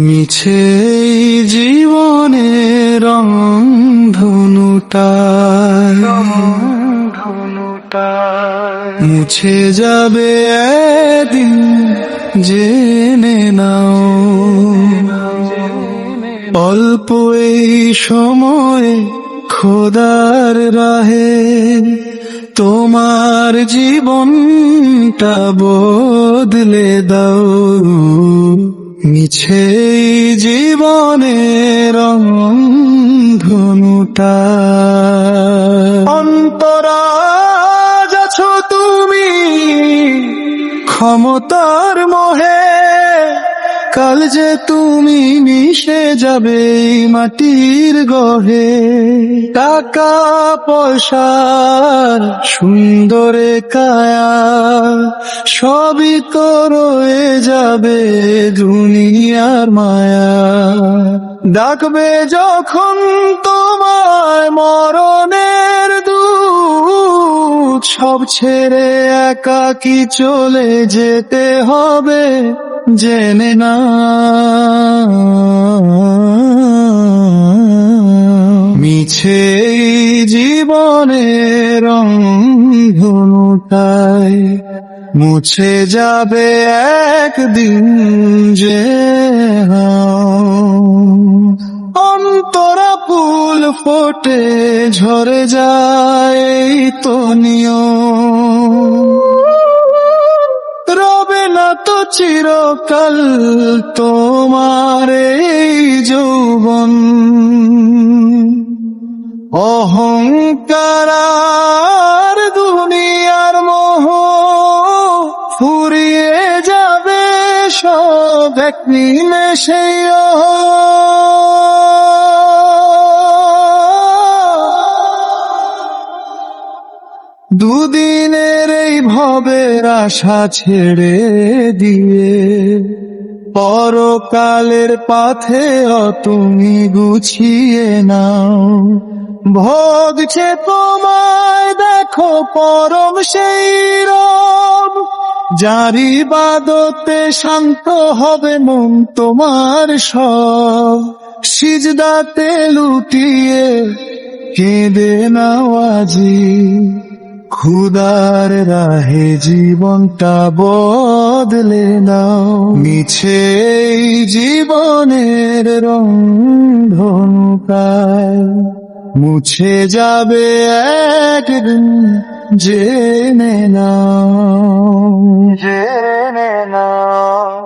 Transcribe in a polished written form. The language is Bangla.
মিছে জীবনের রংধনুটা মুছে যাবে একদিন, জেনে নাও। অল্প এই সময়ে খোদার রাহে তোমার জীবনটা বদলে দাও। মিছে জীবনের রংধনুটা অন্তরাজ আছো তুমি ক্ষমতার মোহে, কাল যে তুমি মিশে যাবে মাটির গহে। টাকা পয়সার সুন্দরে কায়া সবই তো রয়ে যাবে দুনিয়ার মায়া। ডাকবে যখন তোমায় মরণের দূত, সব ছেড়ে একাকী চলে যেতে হবে জেনে না। মিছে জীবনের রংধনুটায় মুছে যাবে একদিন, যে অন্তরা ফুল ফোটে ঝরে যায় এই তো নিয়ম। রবে না তো চিরকাল তোমার এই যৌবন। অহংকার আর দুনিয়ার মোহ ফুরিয়ে যাবে সব এক নিমেষে। দুদিনের এই ভবের আশা ছেড়ে দিয়ে পরকালের পাথে তুমি গুছিয়ে নাও। ভোগছে তোমায় দেখো পরম সেই রব, যার ইবাদতে শান্ত হবে মন তোমার সব। সিজদাতে লুটিয়ে কেঁদে নাও আজি, খুদার রাহে জীবনটা বদলে নাও। মিছে জীবনের রংধনুটায় মুছে যাবে একদিন, জেনে নাও, জেনে নাও।